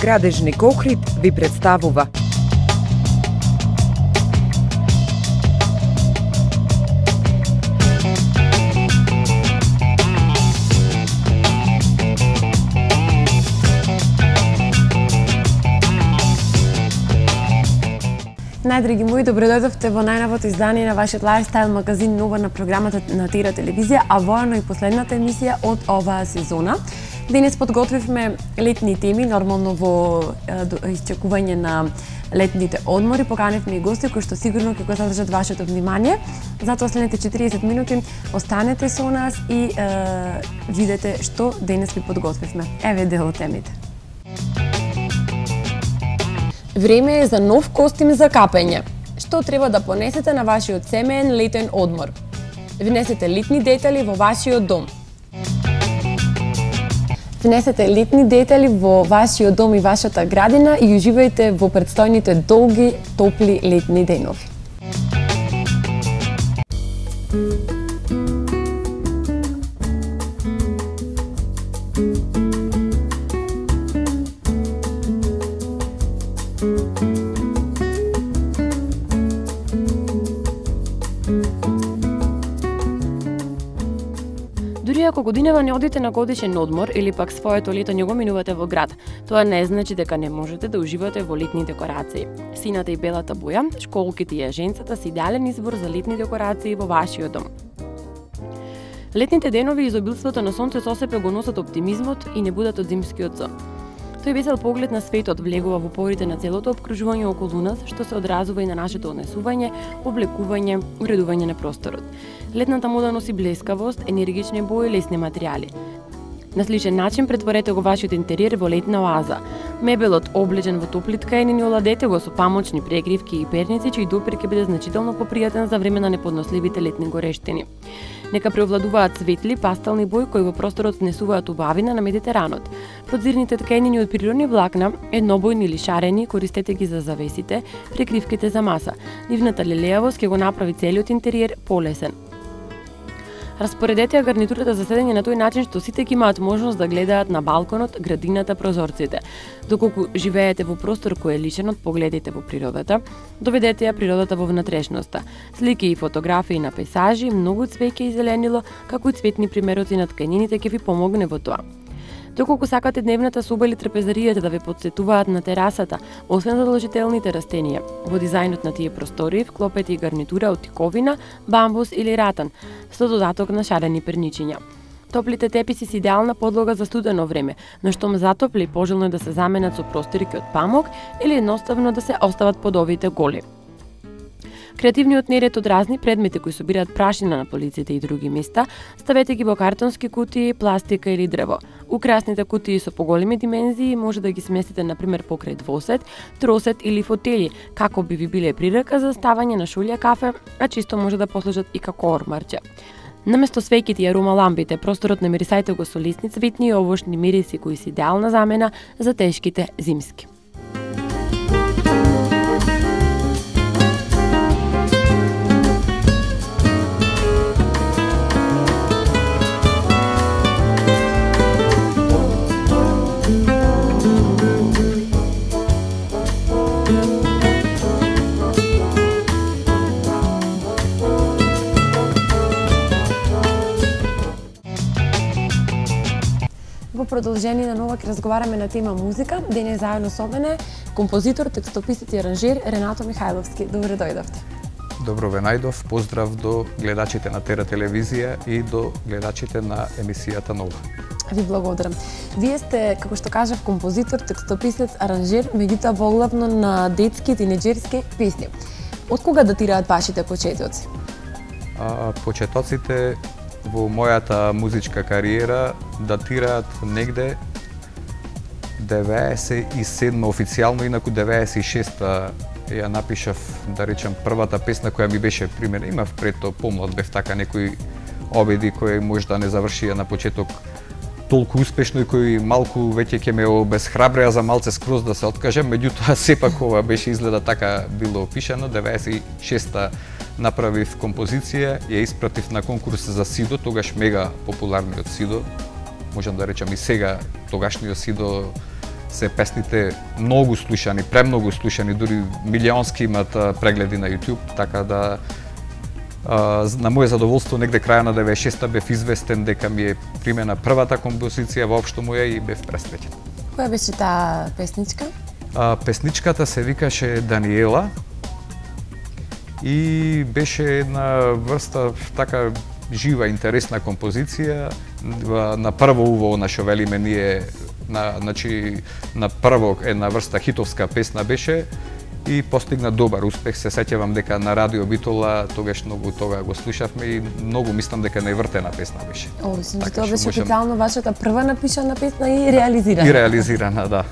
Градежник Охрид ви представува Најдраги мои, добредојдовте во најновото издание на вашиот лајфстайл магазин Нова на програмата на Тира телевизија, а воено и последната емисија од оваа сезона. Денес подготвивме летни теми, нормално во исчекување на летните одмори. Поканивме и гости кои што сигурно ќе го задржат вашето внимание. Затоа следните 40 минути останете со нас и видете што денес ви подготвивме. Еве дел од темите. Време е за нов костим за капење. Што треба да понесете на вашиот семеен летен одмор? Внесете летни детали во вашиот дом. Внесете летни детали во вашиот дом и вашата градина и уживајте во претстојните долги, топли летни денови. Дури ако годинава не одите на годишен одмор или пак своето лето не го минувате во град, тоа не значи дека не можете да уживате во летни декорации. Сината и белата боја, школките и јаженцата се идеален избор за летни декорации во вашиот дом. Летните денови и изобилството на сонце со себе го носат оптимизмот и не будат од зимскиот сон. Тој весел поглед на светот влегува во порите на целото опкружување околу нас, што се одразува и на нашето однесување, облекување, уредување на просторот. Летната мода носи блескавост, енергични бои и лесни материјали. На сличен начин претворете го вашиот интериер во летна оаза. Мебелот облечен во топли ткаени оладете го со памучни прекривки и перници, чиј допир ќе биде значително попријатен за време на неподносливите летни горештини. Нека преовладуваат светли, пастелни бои кои во просторот внесуваат убавина на Медитеранот. Подзирните ткаени од природни влакна, еднобојни или шарени, користете ги за завесите, прекривките за маса. Нивната лелејавост ќе го направи целиот интериер полесен. Распоредете ја гарнитурата за седење на тој начин што сите ќе имаат можност да гледаат на балконот, градината, прозорците. Доколку живеете во простор кој е лишен од погледите во природата, доведете ја природата во внатрешноста. Слики и фотографии на пейзажи, многу цвеќе и зеленило, како и цветни примероци на тканините ќе ви помогне во тоа. Доколку сакате дневната соба или трапезаријата да ве потсетуваат на терасата, освен задолжителните растенија, во дизајнот на тие простори вклопете и гарнитура од тиковина, бамбус или ратан, со додаток на шарени перничиња. Топлите теписи се идеална подлога за студено време, но штом затопли, пожелно е да се заменат со просторики од памук или едноставно да се остават подовите голи. Креативниот неред од разни предмети кои собираат прашина на полиците и други места, ставете ги во картонски кутии, пластика или дрво. Украсните кутии со поголеми димензии може да ги сместите например покрај двосет, тросет или фотели, како би ви биле прирака за ставање на шулја кафе, а чисто може да послужат и како ормарче. Наместо свеќите и аромалампите, просторот намирисајте го со лесни цветни и овошни мириси кои се идеална замена за тешките зимски. Во продолжение на нова ќе разговараме на тема музика. Денес заедно со мене композитор, текстописец и аранжер Ренато Михајловски. Добре дојдовте. Добро ве најдов. Поздрав до гледачите на Тера телевизија и до гледачите на емисијата Нова. Ви благодарам. Вие сте, како што кажав, композитор, текстописец, аранжер, меѓутоа воглавно на детски и тинеџерски песни. Од кога датираат вашите почетоци? Почетоците во мојата музичка кариера датираат негде 97 официјално, инаку 96-та ја напишав, да речем, првата песна која ми беше пример. Имав пред тоа помлад, бев така некои обиди кои можда не завршија на почеток толку успешно и кои малку веќе ќе ме обесхрабреа за малце скроз да се откажем, меѓутоа сепак ова беше изгледа така било опишано. 96-та направив композиција, ја испратив на конкурс за Сидо, тогаш мега популарниот Сидо, можам да речам и сега тогашниот Сидо се песните многу слушани, премногу слушани, дури милионски имат прегледи на YouTube, така да на моје задоволство негде краја на 96-та бев известен дека ми е примена првата композиција воопшто моја и бев пресреќен. Која беше таа песничка? Песничката се викаше Даниела и беше една врста така жива, интересна композиција. На прво уво на што велиме ние, на прво една врста хитовска песна беше и постигна добар успех. Се сеќавам дека на Радио Битола тогаш многу тога го слушавме и многу мислам дека невртена песна беше. Мислам дека тоа беше официјално вашата прва напишана песна и реализирана. И реализирана, да.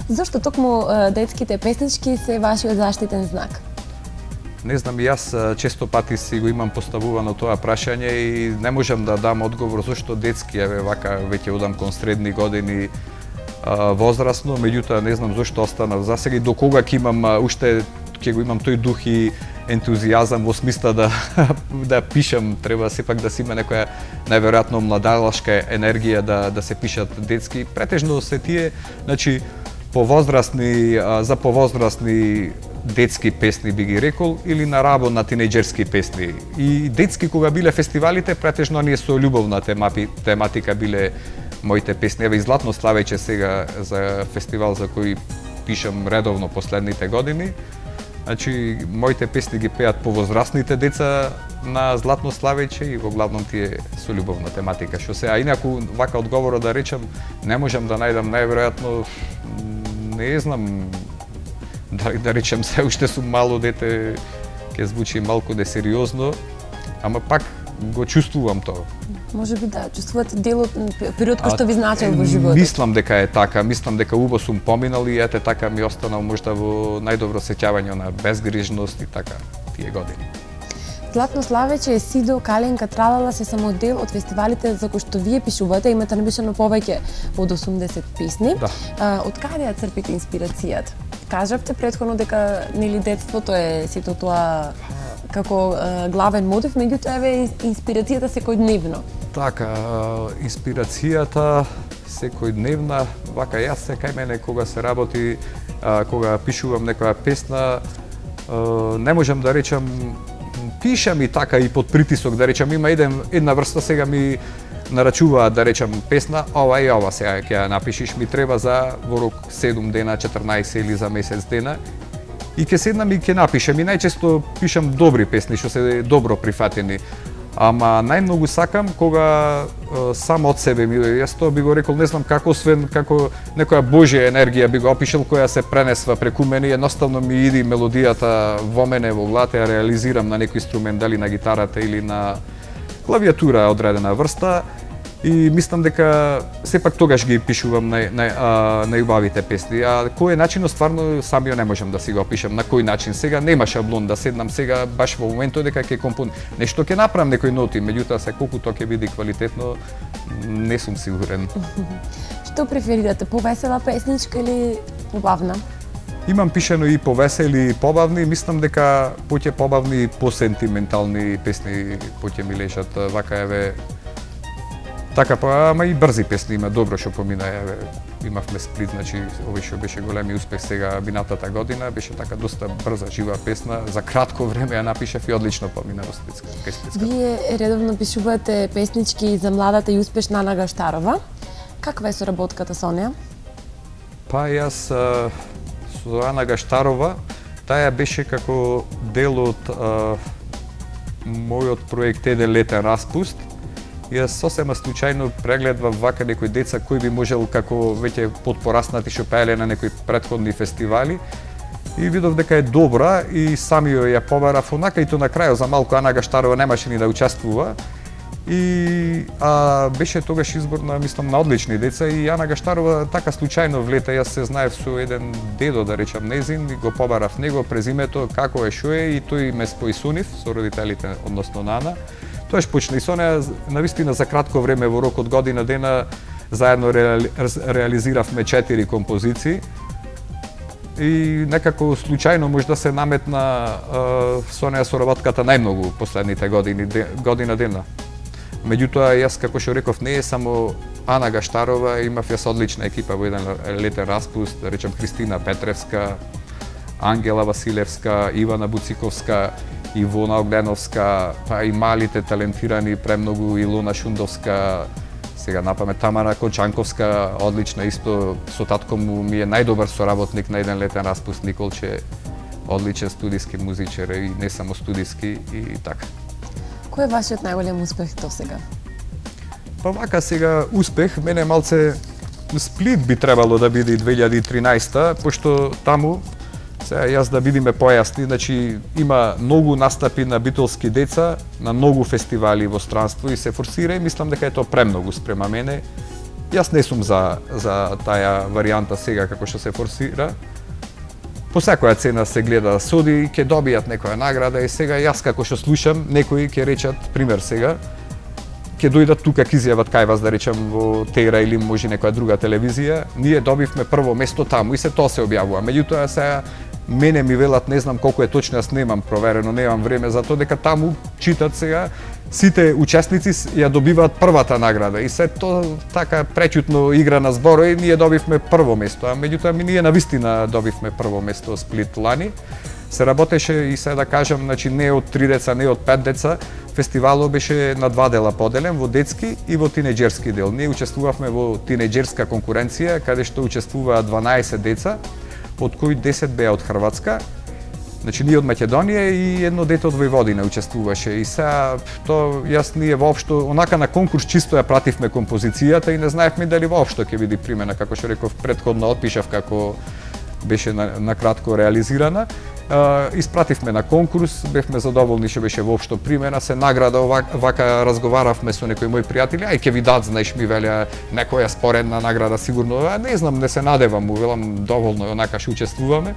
Зошто токму детските песнички се вашиот заштитен знак? Не знам, и јас често пати си го имам поставувано тоа прашање и не можам да дам одговор зошто детски, еве вака веќе одам кон средни години возрастно, меѓутоа не знам зошто останав засега и до кога ќе имам уште ќе го имам тој дух и ентузијазам во смисла да пишам, треба сепак да си има некоја најверојатно младалашка енергија да се пишат детски. Претежно се тие, значи за повозрастни детски песни би ги рекол или на рабо на тинејџерски песни. И детски кога биле фестивалите, претежно ние со љубовна тематика биле моите песни. Еве и Златно Славеќе сега за фестивал за кој пишам редовно последните години. Значи, моите песни ги пеат повозрастните деца на Златно Славеќе и во главном тие со љубовна тематика. Што се, а инаку вака одговора да речам, не можам да најдам најверојатно, не знам, дали да речем се уште сум мало дете, ќе звучи малку несериозно, ама пак го чувствувам тоа. Може би да, чувствувате делот, период кој што ви значил во животот. Мислам дека е така, мислам дека убаво сум поминал и ете така ми останал можда во најдобро сеќавање на безгрижност и така тие години. Златно Славеќе, Сидо, Каленка, Тралала се само дел од фестивалите за кои што вие пишувате, имате напишано повеќе од 80 песни. Да. Од каде ја црпите инспирацијата? Кажавте претходно дека нели детството е сето тоа како главен мотив, меѓутоа еве инспирацијата секојдневно. Така, инспирацијата секојдневна, вака јас кај мене кога се работи, кога пишувам некоја песна, не можам да речам пишам и така и под притисок, да речам, има една врста сега ми нарачуваат да речам песна, ова и ова сега ќе ја напишиш, ми треба за во рок 7 дена, 14 или за месец дена. И ќе седнам и ќе напишам и најчесто пишам добри песни што се добро прифатени. Ама најмногу сакам кога само од себе ми, јас тоа би го рекол, не знам како, освен како некоја божја енергија би го опишал која се пренесва преку мене, едноставно ми иди мелодијата во мене во главата, ја реализирам на некој инструмент, дали на гитарата или на клавиатура одредена врста. И мислам дека сепак тогаш ги пишувам најубавите песни. А кој е начинот, стварно самиот не можам да си го опишам на кој начин. Сега нема шаблон да седнам сега баш во моментот дека ќе нешто ќе направам некој ноти, меѓутоа се колку тоа ќе биде квалитетно, не сум сигурен. Што преферирате, повесела песничка или побавна? Имам пишено и повесели и побавни, мислам дека поќе побавни и посентиментални песни поќе ми лежат. Вака еве така, ама и брзи песни има, добро што помина, еве, имавме Сплит, значи, овој што беше големи успех сега минатата година, беше така доста брза, жива песна, за кратко време ја напишав и одлично помина во Сплитска. Вие редовно пишувате песнички за младата и успешна Ана Гаштарова. Каква е соработката со неа? Па јас со Ана Гаштарова, таа беше како дел од мојот проект Еден летен распуст. Јас сосема случајно прегледвав вака некои деца кои би можел како веќе подпораснати што пееле на некои претходни фестивали и видов дека е добра и самиот ја побарав онака и то на крајот за малку Ана Гаштарова немаше ни да учествува и беше тогаш избор на мислам на одлични деца и Ана Гаштарова така случајно влета, јас се знаев со еден дедо да речам незин и го побарав него презимето како е што е и тој ме спои со нив со родителите односно на Ана. Тоаш почна и со неа, навистина за кратко време во рок од година дена заедно реализиравме 4 композиции и некако случајно можда се наметна со неа соработката најмногу последните година дена. Меѓутоа јас како што реков не е само Ана Гаштарова, имав јас одлична екипа во еден летен распуст, да речем Христина Петревска, Ангела Василевска, Ивана Буциковска, Ивона Огленовска, па и малите талентирани премногу Илона Шундовска, сега напамет Тамара Кочанковска, одлична исто, со татко му ми е најдобар соработник на еден летен распуст, Николче, одличен студиски музичар и не само студиски и така. Кој е вашиот најголем успех до сега? Па вака сега успех, мене малце Сплит би требало да биде 2013, пошто таму сега јас да бидиме појасни, значи има многу настапи на битолски деца, на многу фестивали во странство и се форсира и мислам дека е тоа премногу спрема мене. Јас не сум за таа варијанта сега како што се форсира. По секоја цена се гледа, соди, ќе добијат некоја награда и сега јас како што слушам, некои ќе речат, пример сега, ќе дојдат тука ќе изјават кај вас да речем во Тера или може некоја друга телевизија, ние добивме прво место таму и се тоа се објавува. Меѓутоа сега мене ми велат, не знам колку е точно, јас немам проверено, немам време за тоа, дека таму читат сега сите учесници ја добиваат првата награда и се тоа така пречутно игра на зборови, ние добивме прво место, а меѓутоа ние навистина добивме прво место Сплит лани. Се работеше и се да кажам, значи не од 3 деца, не од 5 деца, фестивалот беше на 2 дела поделен, во детски и во тинеџерски дел. Ние учествувавме во тинеџерска конкуренција, каде што учествуваа 12 деца, од кои 10 беа од Хрватска. Значи ние од Македонија и едно дете од Војводина учествуваше. И сега јас ние воопшто онака на конкурс чисто ја пративме композицијата и не знаевме дали воопшто ќе биде примена, како што реков претходно отпишав како беше на кратко реализирана. Испративме на конкурс, бевме задоволни што беше воопшто примена, се награда вака разговаравме со некои мои пријатели, ај ќе ви дадат, знаеш, ми велеа некоја споредна награда сигурно, не знам, не се надевам, му велам доволно онака што учествуваме.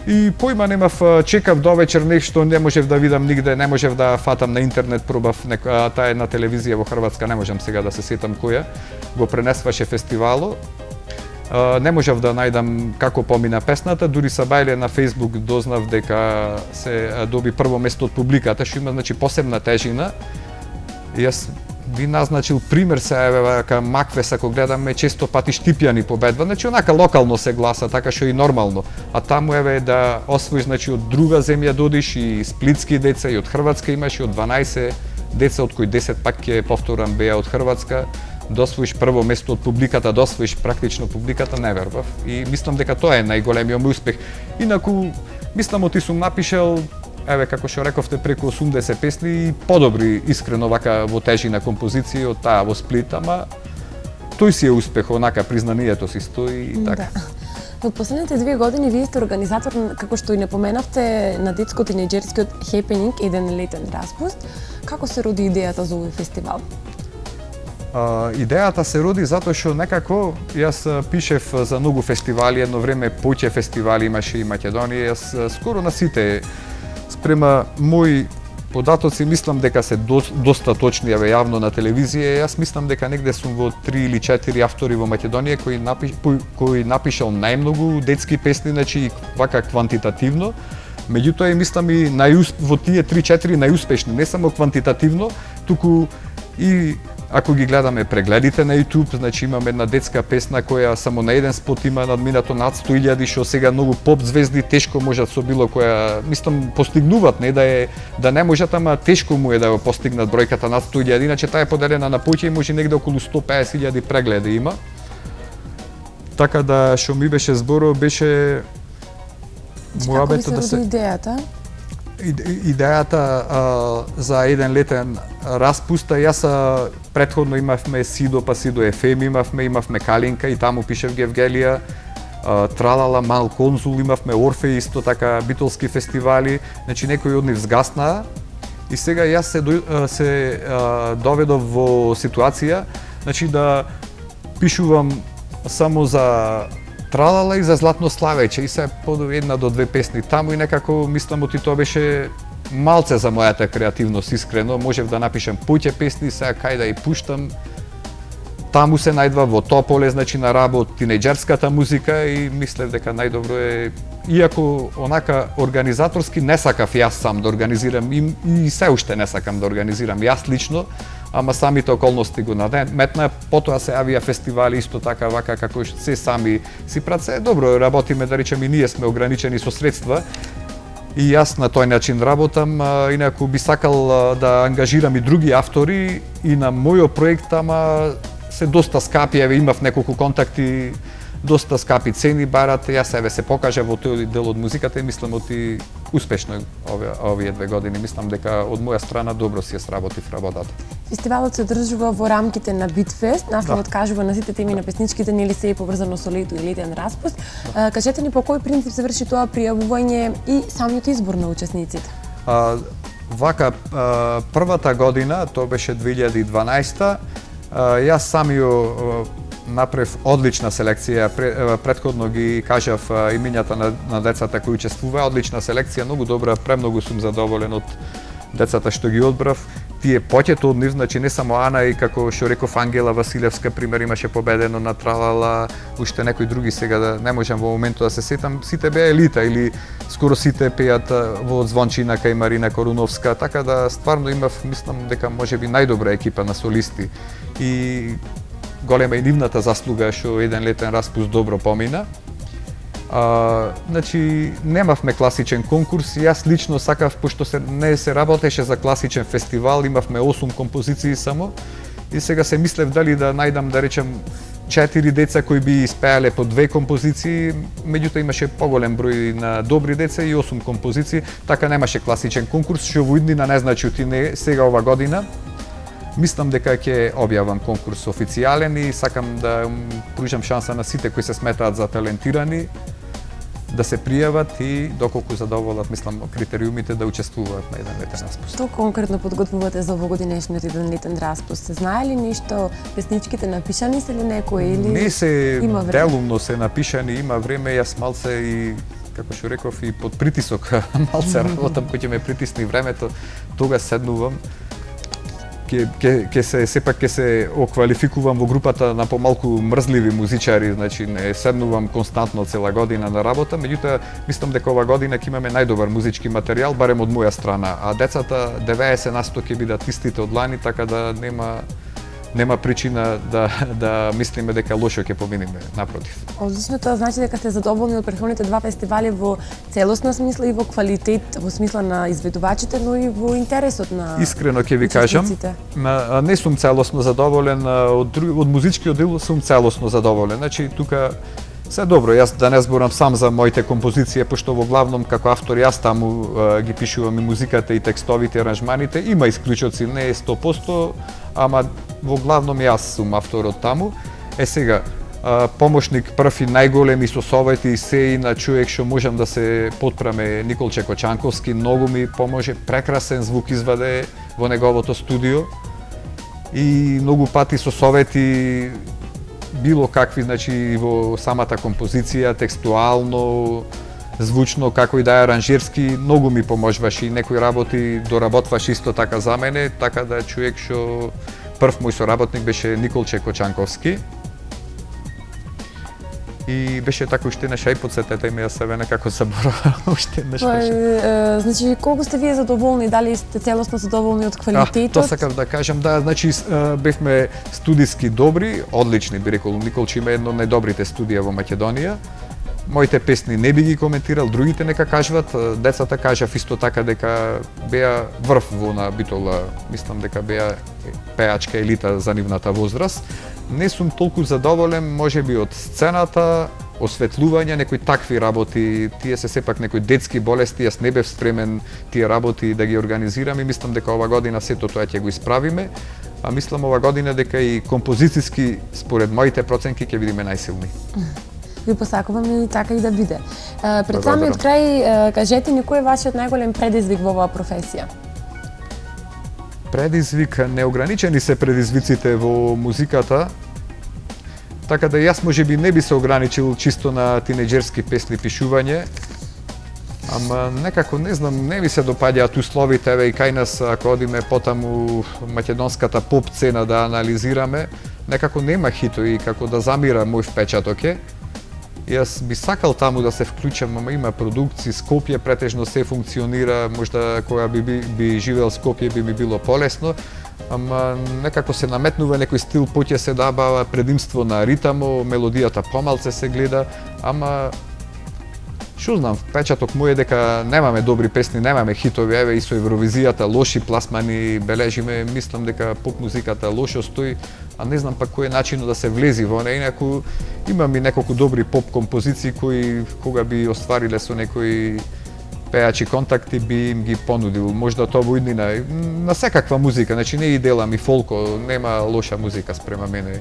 И појма немав, чекав до вечер нешто, не можев да видам нигде, не можев да фатам на интернет, пробав таа една телевизија во Хрватска, не можам сега да се сетам која, го пренесваше фестивалот. Не можев да најдам како помина песната, дури са бајле на Facebook дознав дека се доби прво место од публиката, што има значи посебна тежина. Јас би назначил пример се вака Маквес, ако гледаме често пати Штипјани победва, значи онака локално се гласа, така што и нормално. А таму еве да освоиш значи од друга земја додиш и сплитски деца и од Хрватска имаш и од 12 деца од кои 10 пак ќе повторам беа од Хрватска. Досвоиш прво место од публиката, досвоиш практично публиката, не вербав. И мислам дека тоа е најголемиот мој успех. Инаку, мислам оти сум напишал, еве како што рековте, преку 80 песни и подобри искрено вака во тежина композиции од таа во Сплит, ама тој си е успех, онака признанието си стои и така. Да. Во последните 2 години вие сте организатор, како што и не поменавте, на детско-тинеџерскиот Happening, еден летен распуст. Како се роди идејата за овој фестивал? Идејата се роди затоа што некако јас пишев за многу фестивали, едно време поќе фестивали имаше и Македонија, јас скоро на сите спрема мои податоци мислам дека се доста точни, еве јавно на телевизија, јас мислам дека негде сум во 3 или 4 автори во Македонија кои напишал најмногу детски песни, значи вака квантитативно. Меѓутоа мислам и во тие 3-4 најуспешни, не само квантитативно, туку и ако ги гледаме прегледите на YouTube, значи имаме една детска песна која само на еден спот има надминато над 100.000, што сега многу поп звезди тешко можат со било која, мислам, постигнуваат, не да не можат, ама тешко му е да го постигнат бројката над 100.000, иначе таа е поделена на поќе и може негде околу 150.000 прегледи има. Така да што ми беше зборо беше муабето да се идејата за еден летен распуст, јас претходно имавме Сидо, па Сидо FM имавме Калинка и таму пишев Гевгелија, Тралала, Мал Конзул, имавме Орфеј, исто така битолски фестивали, значи некои од нив згаснаа и сега јас се доведов во ситуација, значи да пишувам само за Тралала и за Златно славеќе и се по 1 до 2 песни таму и некако мислам оти тоа беше малце за мојата креативност искрено, можев да напишам поќе песни, сега кај да ја пуштам. Таму се најдва во Тополе, значи на работ тинеџерската музика и мислев дека најдобро е, иако онака организаторски не сакав јас сам да организирам и се уште не сакам да организирам јас лично, ама самите околности го наметна, потоа се јавија фестивали исто така вака како се сами си прават. Се добро работиме, да речем, и ние сме ограничени со средства. И јас на тој начин работам, инаку би сакал да ангажирам и други автори и на мојот проект, ама се доста скапи, еве имав неколку контакти, доста скапи цени барат, јас еве се покажа во тој дел од музиката и мислам оти успешно овие 2 години. Мислам дека од моја страна добро си ја сработив работата. Фестивалот се одржува во рамките на Битфест, насловот кажува на сите теми на песничките, нели се е поврзано со лето и летен распуст. Кажете ни по кој принцип се врши тоа пријавување и самиот избор на учесниците? Вака, првата година, тоа беше 2012, јас самиот направив одлична селекција, претходно ги кажав имињата на децата кои учествуваа, одлична селекција, многу добра, премногу сум задоволен од децата што ги одбрав. Тие поќето од нив, значи не само Ана, и како што реков Ангела Василевска, пример, имаше победено на Тралала, уште некои други, сега да не можам во моментот да се сетам, сите беа елита или скоро сите пеат во Звончина кај Марина Коруновска, така да стварно имав, мислам дека можеби најдобра екипа на солисти. И голема и нивната заслуга што еден летен распуст добро помина. Значи, немавме класичен конкурс, јас лично сакав, пошто не се работеше за класичен фестивал, имавме 8 композиции само, и сега се мислев дали да најдам, да речем, 4 деца кои би испеале по 2 композиции, меѓутоа имаше поголем број на добри деца и 8 композиции, така немаше класичен конкурс, што во иднина не значи оти не сега ова година. Мислам дека ќе објавам конкурс официјален и сакам да пружам шанса на сите кои се сметаат за талентирани да се пријават и доколку задоволат, мислам, критериумите да учествуваат на еден летен распуст. Што конкретно подготвувате за овогодинешниот еден летен распуст? Се знае ли ништо, песничките напишани се ли некои или не се има време? Делумно се напишани, има време, јас малце и како што реков и под притисок малце работам, кој ќе ме притисне времето, тога седнувам. Сепак ќе се оквалификувам во групата на помалку мрзливи музичари, значи не седнувам константно цела година на работа, меѓутоа мислам дека ова година ќе имаме најдобар музички материјал, барем од моја страна, а децата 90% ќе бидат истите од лани, така да нема причина да мислиме дека лошо ќе поминиме, напротив. Одлично, тоа значи дека сте задоволни од претходните 2 фестивали во целосна смисла и во квалитет, во смисла на изведувачите, но и во интересот на искрено ќе ви кажам, не сум целосно задоволен од музичкиот дел, сум целосно задоволен. Значи тука се добро, јас да не зборам сам за моите композиции, пошто во главном како автор јас таму ги пишувам и музиката и текстовите, аранжманите, има исклучоци, не е 100%, ама во главном јас сум авторот таму. Сега, помошник прв и најголеми со совети се и на човек што можам да се потпраме Николче Кочанковски, многу ми поможе, прекрасен звук изваде во неговото студио и многу пати со совети било какви, значи во самата композиција, текстуално, звучно, како и да е аранжерски, многу ми поможваше и некои работи доработваше исто така за мене, така да човек што прв мој соработник беше Николче Кочанковски. И беше така уште на шај подсетете ми, јас се некако заборава уште нешто. Значи, колку сте вие задоволни, дали сте целосно задоволни од квалитетот? Тоа сакав да кажам, да, значи бевме студиски добри, одлични би рекол, Николче има едно од најдобрите студија во Македонија. Моите песни не би ги коментирал, другите нека кажуват, децата кажав исто така дека беа врв во на Битола, мислам дека беа пеачка елита за нивната возраст. Не сум толку задоволен, можеби од сцената, осветлување, некои такви работи, тие се сепак некои детски болести, јас не бев спремен тие работи да ги организирам и мислам дека ова година сето тоа ќе го исправиме, а мислам ова година дека и композициски, според моите проценки, ќе бидеме најсилни. Ви посакувам и така и да биде. Пред самиот крај, кажете ни кој е вашиот најголем предизвик во оваа професија? Предизвик, неограничени се предизвиците во музиката, така да јас можеби не би се ограничил чисто на тинеџерски песни пишување, ама некако не знам, не ми се допаѓаат условите, еве и кај нас ако одиме потаму македонската поп цена да анализираме, некако нема хитои како да замира мој впечаток е. Јас би сакал таму да се вклучам, ама има продукции, Скопје претежно се функционира, можда кога би живеел Скопје би ми било полесно, ама некако се наметнува некој стил, поќе се дава предимство на ритамо, мелодијата помалце се гледа, ама што знам, впечаток мој е дека немаме добри песни, немаме хитови, еве и со Евровизијата лоши пласмани бележиме, мислам дека поп музиката лошо стои, а не знам пак кој е начинот да се влези во неа, инаку имам и неколку добри поп композиции кои кога би оствариле со некои пеачи контакти би им ги понудил, можда тоа во иднина, на секаква музика, значи не и делам и фолко, нема лоша музика спрема мене,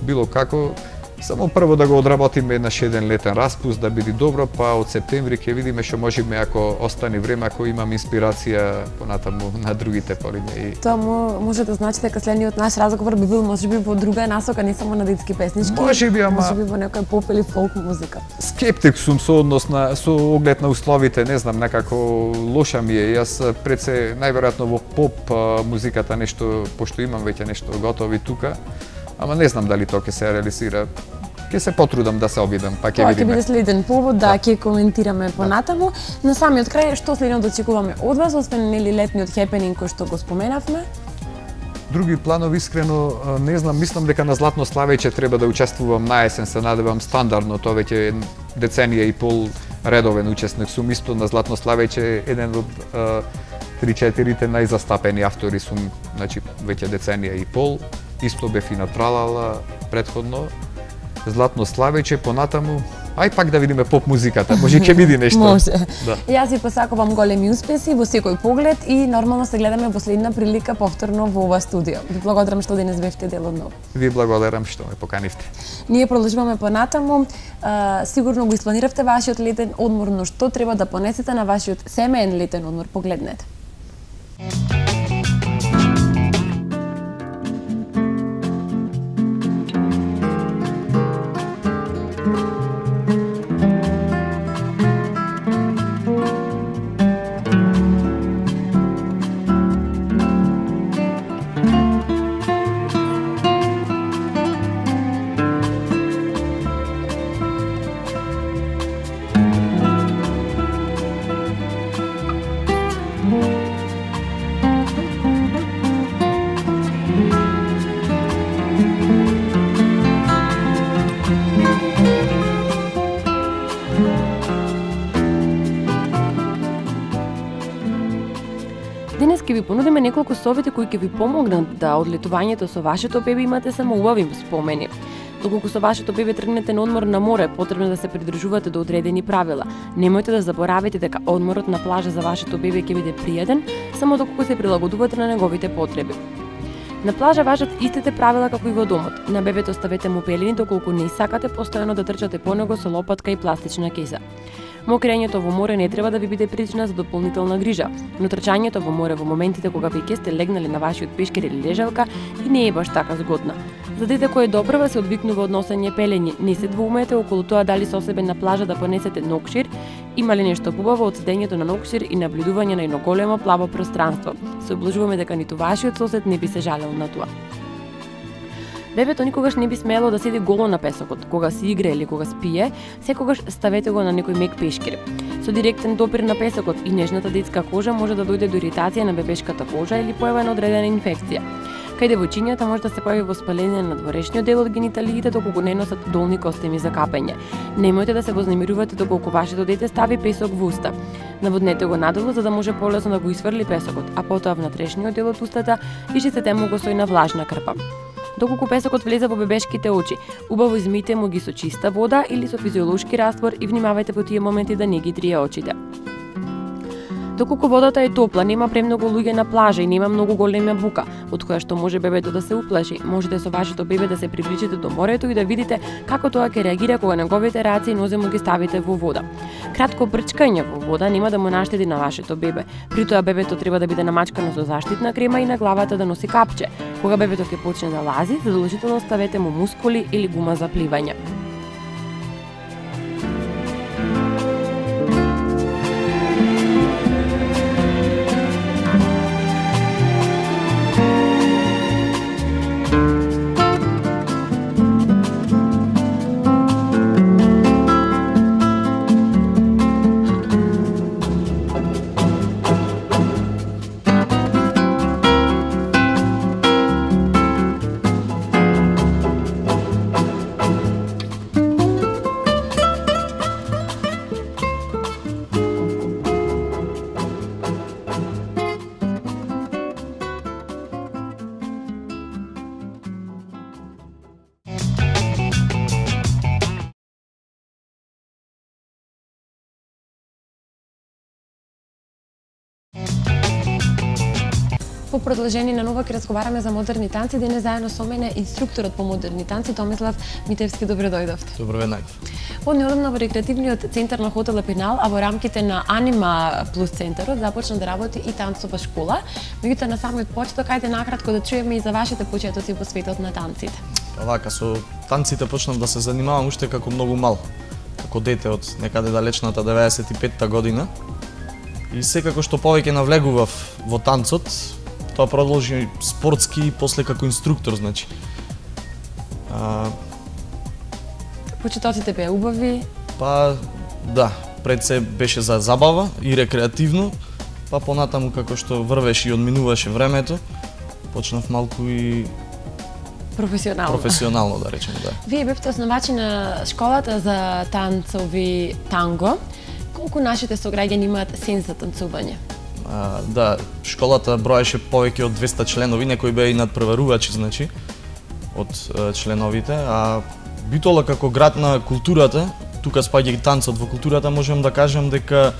било како. Само прво да го одработиме еднаш еден летен распуст, да биде добро, па од септември ќе видиме што можеме ако остане време, ако имам инспирација понатаму на другите полиња. Тоа може да значи дека следниот наш разговор би бил можеби во друга насока, не само на детски песнички, можеби во некоја поп или фолк музика. Скептик сум со оглед на условите, не знам, некако лоша ми е. Јас пред се најверојатно во поп музиката нешто, пошто имам веќе нешто готови тука, ама не знам дали тоа ќе се реализира. Ќе се потрудам да се обидам, па ќе видиме. Тоа ќе биде следен повод да ќе коментираме понатаму. На самиот крај, што следно да очекуваме од вас, освен нели летниот хепенинг кој што го споменавме? Други планови искрено не знам, мислам дека на Златно Славејче треба да учествувам на есен, се надевам стандардно, тоа веќе деценија и пол редовен учесник сум, исто на Златно Славејче еден од 3-4 најзастапени автори сум, значи веќе деценија и пол. Исто бев и на Тралала предходно. Златно Славејче, понатаму, ај пак да видиме поп музиката, може ќе биде нешто. Може. Да. Јас ви посакувам големи успеси во секој поглед и нормално се гледаме во следна прилика повторно во ова студио. Ви благодарам што денес бевте дел од ново. Ви благодарам што ме поканивте. Ние продолжуваме понатаму. Сигурно го испланиравте вашиот летен одмор, но што треба да понесете на вашиот семеен летен одмор, погледнете. Денес ќе ви понудиме неколку совети кои ќе ви помогнат да од летувањето со вашето бебе имате само убави спомени. Доколку со вашето бебе тргнете на одмор на море, потребно е да се придржувате до одредени правила. Немојте да заборавите дека одморот на плажа за вашето бебе ќе биде пријатен, само доколку се прилагодувате на неговите потреби. На плажа важат истите правила како и во домот. На бебето ставете му пелени доколку не сакате постојано да трчате по него со лопатка и пластична кеса. Мокрењето во море не треба да ви биде причина за дополнителна грижа, но трчањето во море во моментите кога веќе сте легнали на вашиот пешкер или лежалка и не е баш така згодна. За дете кое добрва се одвикнува од носење пелени, не се двоумете околу тоа дали со себе на плажа да понесете нокшир, има ли нешто побаво од седењето на нокшир и наблюдување на едно големо плаво пространство. Се облажуваме дека ниту вашиот сосед не би се жалел на тоа. Бебето никогаш не би смело да седи голо на песокот. Кога си игра или кога спие, секогаш ставете го на некој мек пешкир. Со директен допир на песокот и нежната детска кожа може да дојде до иритација на бебешката кожа или појава на одредена инфекција. Кај девојчињата може да се појави воспаление на надворешниот дел од гениталиите доколку не носат долни костеми за капење. Немојте да се вознемирувате доколку вашето дете стави песок во уста. Наводнете го надолу за да може полесно да го исфрли песокот, а потоа внатрешниот дел од устата и чистете му го со една влажна крпа. Доколку песокот влезе во бебешките очи, убаво измите му ги со чиста вода или со физиолошки раствор и внимавајте во тие моменти да не ги трие очите. Доколку водата е топла, нема премногу луѓе на плажа и нема многу голема бука, од која што може бебето да се уплаши, можете со вашето бебе да се приближите до морето и да видите како тоа ќе реагира кога неговите раце и нозе му ги ставите во вода. Кратко брчкање во вода нема да му наштеди на вашето бебе. При тоа бебето треба да биде намачкано со заштитна крема и на главата да носи капче. Кога бебето ќе почне да лази, задолжително ставете му мускули или гума за пливање. во продолжение на нова ќе разговараме за модерни танци. Денес заедно со мене инструкторот по модерни танци Томислав Митевски. Добре дојдовте. Добро ве најдов. Однеодамна во рекреативниот центар на хотел Пенал, а во рамките на Анима Плюс центарот започна да работи и танцова школа. Меѓутоа на самиот почеток, ајде накратко да чуеме и за вашите почетоци во светот на танците. Вака, со танците почнав да се занимавам уште како многу мал, како дете од некаде далечната 95-та година. И секако што повеќе навлегував во танцот, тоа продолжи спортски и после како инструктор, значи. Почетоците беа убави? Па, да, пред се беше за забава и рекреативно, па понатаму како што врвеше и одминуваше времето, почнав малку и професионално да речеме, да. Вие бевте основачи на школата за танцови танго. Колку нашите сограѓани имаат сенс за танцување? Да, школата броеше повеќе од 200 членови, некои беа и надпреварувачи, значи, од членовите, а Битола како град на културата, тука спаѓа и танцот во културата, можам да кажам дека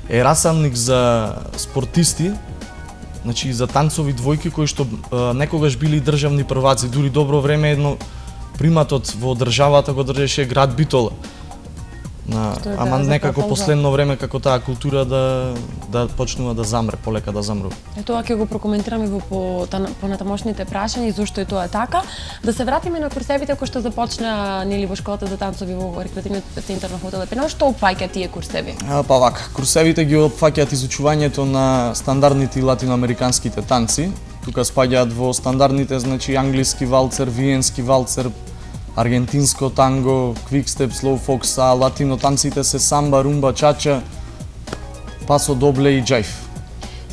е расамник за спортисти, значи за танцови двојки кои што некогаш били државни прваци, дури добро време едно приматот во државата го држеше град Битола. Ама некако последно време како таа култура да почнува да замре, полека да замрува. Тоа ќе го прокоментираме во понатамошните прашања и зошто е тоа така. Да се вратиме на курсевите кои што започна нели во школата за танцови во рекреативниот центар на хотел Пенал. Што опфаќа тие курсеви? Па вака, курсевите ги опфаќаат изучувањето на стандардните и латиноамериканските танци. Тука спаѓаат во стандардните, значи англиски валцер, виенски валцер, аргентинско танго, квикстеп, слоу фокс, а латино танците се самба, румба, чача, пасо добле и џајв.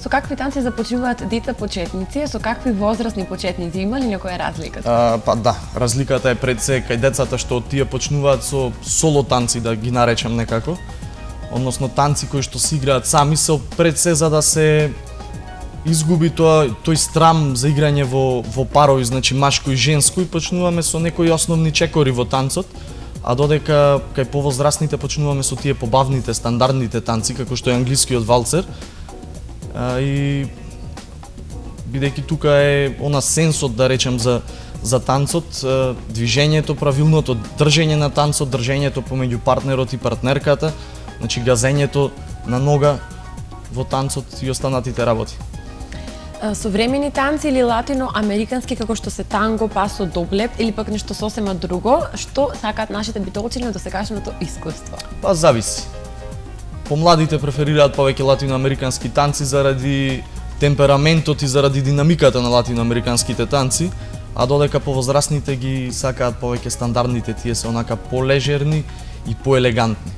Со какви танци започнуваат дете почетници, со какви возрастни почетници, има ли некоја разлика? Па да, разликата е пред се кај децата што тие почнуваат со соло танци, да ги наречам некако, односно танци кои што се играат сами, се пред се за да се изгуби тој страм за играње во парови, значи машко и женско, и почнуваме со некои основни чекори во танцот, а додека кај повозрастните почнуваме со тие побавните, стандардните танци, како што е англискиот валцер. И бидејќи тука е она сенсот, да речем, за танцот, движењето, правилното држење на танцот, држењето помеѓу партнерот и партнерката, значи газењето на нога во танцот и останатите работи. Современи танци или латиноамерикански како што се танго, пасо, доблеп или пак нешто сосема друго, што сакаат нашите битолчани од досегашното искуство? Па зависи. Помладите преферираат повеќе латиноамерикански танци заради темпераментот и заради динамиката на латиноамериканските танци, а додека повозрастните ги сакаат повеќе стандардните, тие се онака полежерни и поелегантни.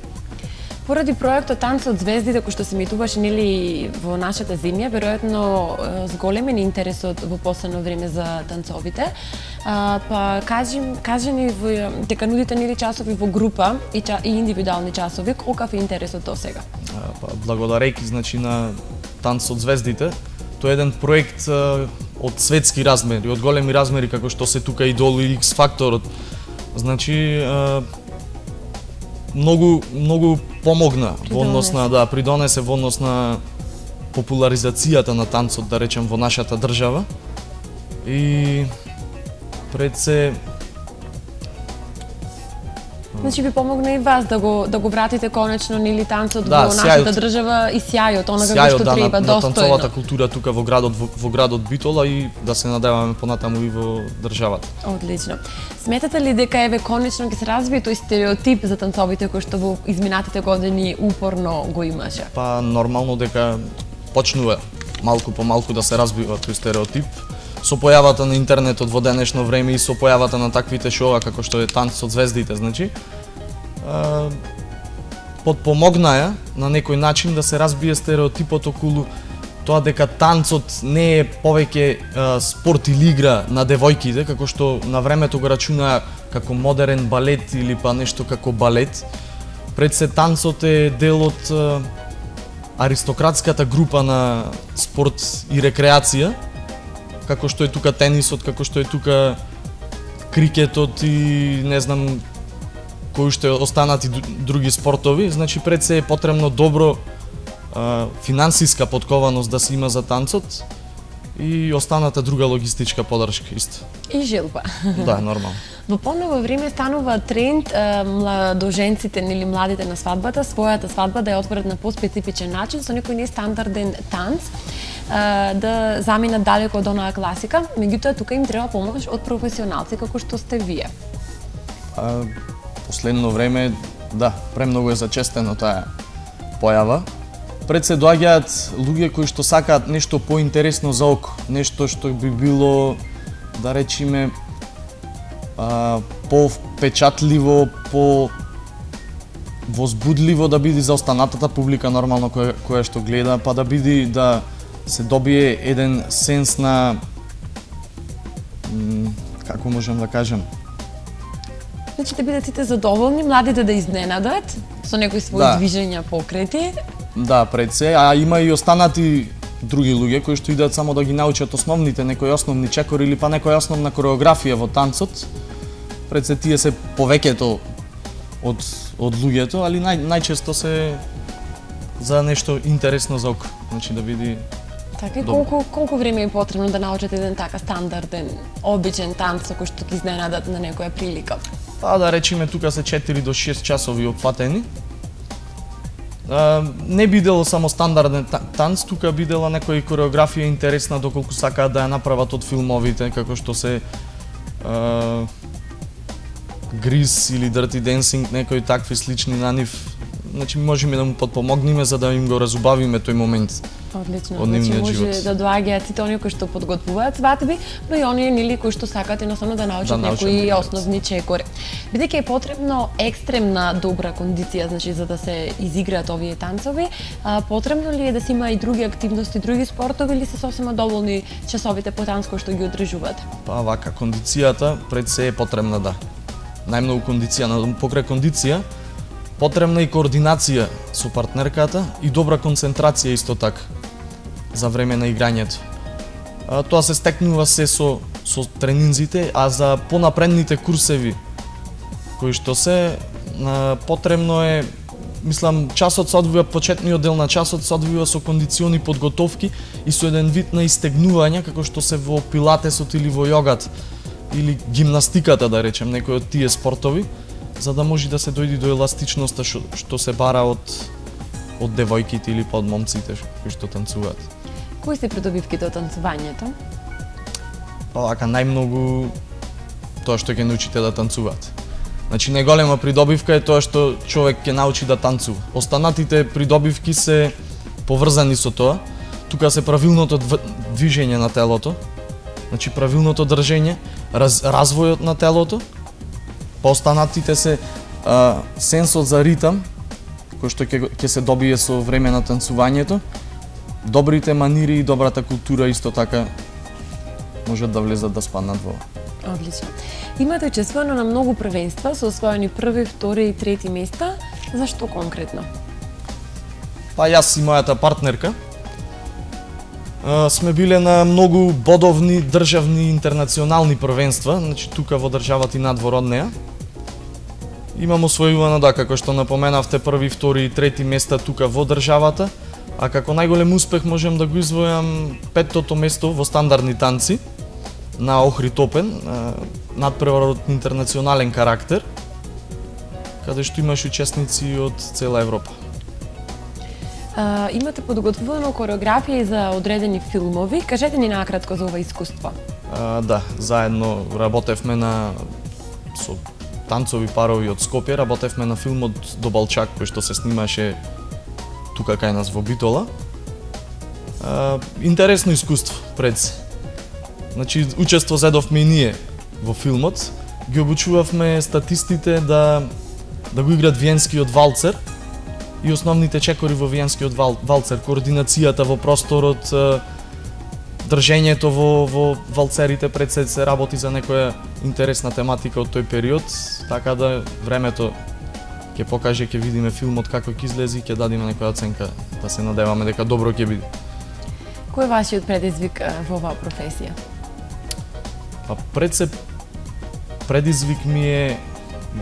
Поради проектот Танци од звездите кој што се емитуваше нели во нашата земја, веројатно зголемен интересот во последно време за танцовите. Па кажи ни дека нудите нели часови во група и индивидуални часови, колкав е интересот до сега? Па благодарејќи значи на Танци од звездите, тоа е еден проект од светски размери, од големи размери како што се тука Идол и X Факторот. Значи многу помогна во однос на придонесе во однос на популаризацијата на танцот, да речем, во нашата држава. И пред се значи ви помогна и вас да го вратите конечно нели танцот во нашата држава и сјајот, онага што треба достојно. На танцовата култура тука во градот Битола и да се надеваме понатаму и во државата. Одлично. Сметате ли дека еве конечно ќе се развие тој стереотип за танцовите кој што во изминатите години упорно го имаше? Па нормално дека почнува малку по малку да се разбива тој стереотип. Со појавата на интернетот во денешно време и со појавата на таквите шоуа како што е Танци од звездите, значи, подпомогнаја на некој начин да се разбие стереотипот околу тоа дека танцот не е повеќе спорт или игра на девојките, како што на времето го рачунаа како модерен балет или па нешто како балет. Пред се танцот е дел од аристократската група на спорт и рекреација, како што е тука тенисот, како што е тука крикетот и не знам кои што останати други спортови. Значи пред се е потребно добро финансиска подкованост да се има за танцот и останата друга логистичка подршка исто. И жилба. Да, нормално. Во поново време станува тренд младоженците или младите на свадбата, својата свадба да ја отворат на поспецифичен начин, со некој нестандарден танц, да заминат далеко од онаа класика, меѓутоа тука им треба помош од професионалци како што сте вие. Последно време, да, премногу е зачестено таа појава. Пред се доаѓаат луѓе кои што сакаат нешто поинтересно за око, нешто што би било, да речиме, по-впечатливо, по-возбудливо да биде за останатата публика нормално која што гледа, па да биде да се добие еден сенс на како можам да кажам. Значи да бидат сите задоволни, младите да изненадат со некои своји движења, покрети. Да, пред се, а има и останати други луѓе кои што идат само да ги научат основните, некои основни чекори или па некоја основна кореографија во танцот. Пред се тие се повеќето од луѓето, али најчесто се за нешто интересно за око, значи да види. Така и колку време е потребно да научат еден така стандарден, обичен танц кој што ги изненадат на некоја прилика? Па да речеме тука се 4 до 6 часови опфатени. Не бидело само стандарден танц, тука бидела некоја кореографија интересна доколку сакаат да ја направат од филмовите, како што се Гриз или Dirty Dancing, некои такви слични на нив. Значи можеме да му подпомогнеме за да им го разубавиме тој момент. Одлично, значи може да доаѓаат сите оние кои што подготвуваат свадби, но и оние нели кои што сакаат едноставно да научат некои основни чекори. Бидејќи е потребно екстремна добра кондиција, значи за да се изиграат овие танцови, потребно ли е да се има и други активности, други спортови или се сосема доволни часовите по танц кои што ги одржуваат? Па вака, кондицијата пред се е потребна, да. Најмногу кондиција, но покрај кондиција потребна и координација со партнерката и добра концентрација исто така за време на играњето. Тоа се стекнува се со тренинзите, а за понапредните курсеви кои што се потребно е, мислам, часот се одвива, почетниот дел на часот се одвива со кондициони подготовки и со еден вид на истегнување како што се во пилатесот или во јогат или гимнастиката, да речем, некои од тие спортови, за да може да се дојде до еластичноста што се бара од девојките или од момците кои што танцуваат. Кои се придобивките од танцувањето? Па вака, најмногу тоа што ќе научите да танцуваат. Значи најголема придобивка е тоа што човек ќе научи да танцува. Останатите придобивки се поврзани со тоа. Тука се правилното движење на телото, значи правилното држење, развојот на телото. Па останатите се сенсот за ритам, кој што ќе се добие со време на танцувањето, добрите манири и добрата култура исто така можат да влезат да спаднат во. Одлично. Имате учествувано на многу првенства, со освоени први, втори и трети места. Зашто конкретно? Па јас и мојата партнерка сме биле на многу бодовни државни интернационални првенства, значи тука во државата и надвор од неа. Имам освојувано, да, како што напоменавте, први, втори и трети места тука во државата, а како најголем успех можем да го извојам петтото место во стандардни танци на Охрид Опен, надпревар од интернационален карактер, каде што имаш учесници од цела Европа. Имате подготвувано кореографија за одредени филмови. Кажете ни накратко за ова искуство. Да, заедно работевме со танцови парови од Скопје, работевме на филмот До Балчак, кој што се снимаше тука кај нас во Битола. Интересно искуство пред се. Значи, учество зедовме и ние во филмот. Ги обучувавме статистите да го играат виенскиот валцер и основните чекори во виенскиот валцер, координацијата во просторот, држењето во валцерите, пред се работи за некоја интересна тематика од тој период, така да времето ќе покаже, ќе видиме филмот како ќе излезе и ќе дадеме некоја оценка, да се надеваме дека добро ќе биде. Кој е вашиот предизвик во оваа професија? Па пред се предизвик ми е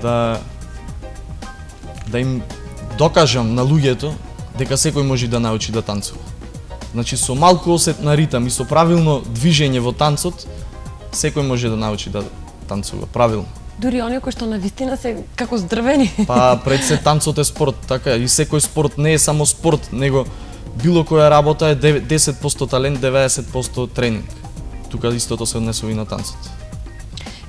да им докажам на луѓето дека секој може да научи да танцува. Значи со малку осет на ритам и со правилно движење во танцот, секој може да научи да танцува правилно. Дури оние кои што навистина се како здрвени. Па пред се танцот е спорт, така и секој спорт не е само спорт, него било која работа е 10% талент, 90% тренинг. Тука истото се однесува и на танцот.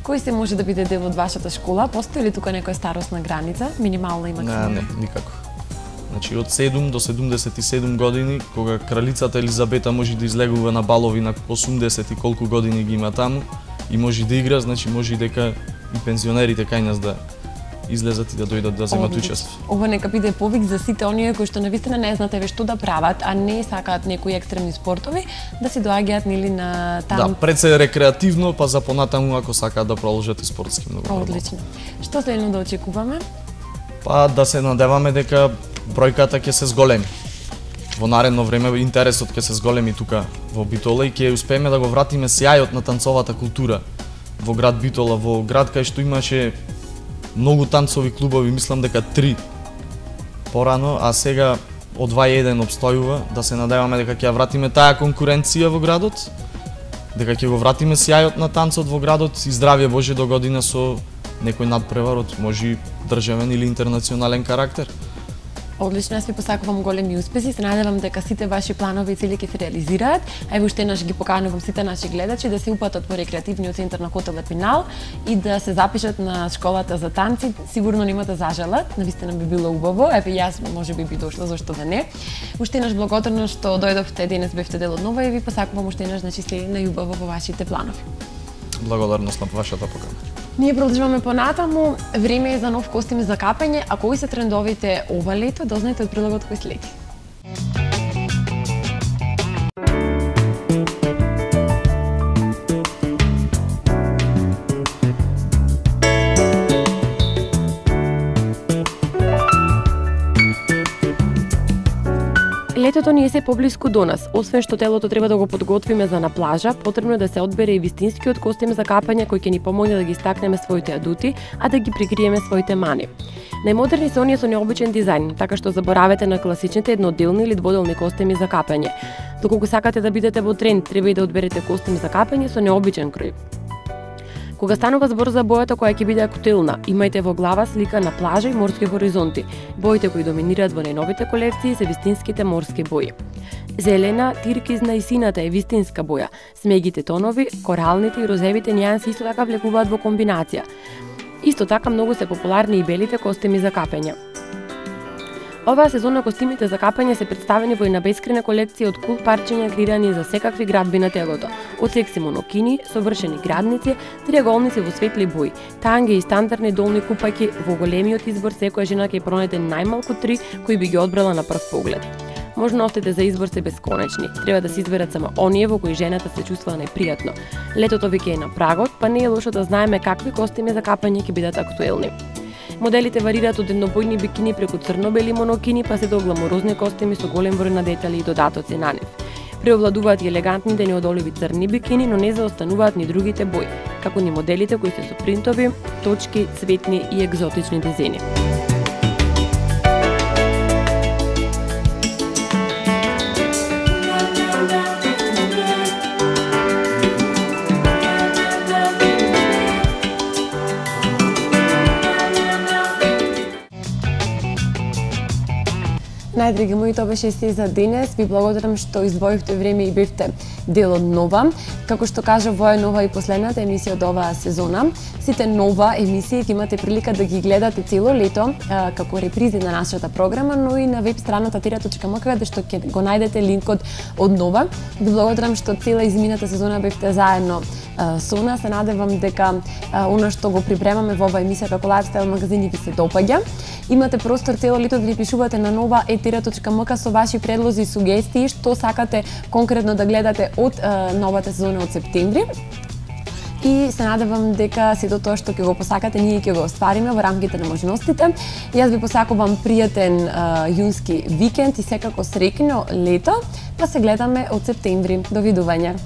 Кој се може да биде дел од вашата школа? Постои ли тука некоја старосна граница, минимална и максимална? Не, никако. Значи од 7 до 77 години, кога кралицата Елизабета може да излегува на балови на 80 и колку години ги има таму и може да игра, значи може и дека и пензионерите кај нас да излезат и да дојдат да земат учество. Ова нека биде повик за сите оние кои што навистина не знаат еве што да прават, а не сакаат некои екстремни спортови, да си доаѓаат нели на таму. Да, пред се рекреативно, па за понатаму ако сакаат да продолжат и спортски многу. Одлично. Што следно да очекуваме? Па да се надеваме дека бројката ќе се зголеми. Во наредно време интересот ќе се зголеми тука во Битола и ќе успееме да го вратиме сјајот на танцовата култура во град Битола, во град кај што имаше многу танцови клубови, мислам дека 3 порано, а сега од 2-1 обстојува, да се надеваме дека ќе ја вратиме таа конкуренција во градот, дека ќе го вратиме сјајот на танцот во градот и здравје Боже до година со некој надпревар од може државен или интернационален карактер. Одлично, јас ви посакувам големи успеси, се надевам дека сите ваши планови и цели ќе се реализираат. А еве уште еднаш ги поканувам сите наши гледачи да се упатат во рекреативниот центар на хотел Лепинал и да се запишат на школата за танци. Сигурно нема да зажалат, навистина би било убаво. Еве јас можеби би дошла, зошто да не. Уште еднаш благодарна што дојдовте, денес бевте дел од нова и ви посакувам уште еднаш значи се најубаво во вашите планови. Благодарност на вашата покана. Ние продолжуваме понатаму, време е за нов костим за капење, а кои се трендовите ова лето, дознаете од прилогот кој следи. Летото ни е се поблиску до нас. Освен што телото треба да го подготвиме за на плажа, потребно е да се одбере и вистинскиот костим за капање кој ќе ни помогне да ги стакнеме своите адути, а да ги прикриеме своите мани. Најмодерни се оние со необичен дизајн, така што заборавете на класичните едноделни или дводелни костими за капање. Доколку сакате да бидете во тренд, треба и да одберете костим за капање со необичен крој. Кога станува збор за бојата која ќе биде актуелна, имајте во глава слика на плажа и морски хоризонти. Боите кои доминираат во најновите колекции се вистинските морски бои. Зелена, тиркизна и сината е вистинска боја. Смегите тонови, коралните и розевите нијанси исто така влекуваат во комбинација. Исто така многу се популарни и белите костими за капење. Оваа сезона костимите за капање се представени во една бескрена колекција од кул парчиња креирани за секакви градби на телото. Од секси монокини, совршени градници, триаголници во светли бои, танги и стандардни долни купаки, во големиот избор секоја жена ќе пронајде најмалку 3 кои би ги одбрала на прв поглед. Можностите за избор се бесконечни. Треба да се изберат само оние во кои жената се чувствува најпријатно. Летото веќе е на прагот, па не е лошо да знаеме какви костими за капање ќе бидат актуелни. Моделите варираат од еднобојни бикини преку црно-бели монокини па се до гламурозни костими со голем број на детали и додатоци на нив. Преовладуваат и елегантните неодоливи црни бикини, но не заостануваат ни другите бои, како ни моделите кои се со принтови, точки, цветни и екзотични дизајни. Најдраги мои, тоа беше се за денес. Ви благодарам што издвоивте време и бевте дел од Нова. Како што кажа, во е нова и последната емисија од оваа сезона. Сите Нова емисии ќе имате прилика да ги гледате цело лето како репризи на нашата програма, но и на веб страната tera.mk каде што ќе го најдете линкот од Нова. Ви благодарам што цела измината сезона бевте заедно со нас. Се надевам дека она што го припремаме во оваа емисија како лајфстайл магазини ви се допаѓа. Имате простор цело лето да ни пишувате на nova@tera.mk со ваши предлози и сугестии што сакате конкретно да гледате од новата сезона од септември. И се надевам дека сето тоа што ќе го посакате, ние ќе го оствариме во рамките на можностите. Јас ви посакувам пријатен јунски викенд и секако среќно лето, па се гледаме од септември. Довидување.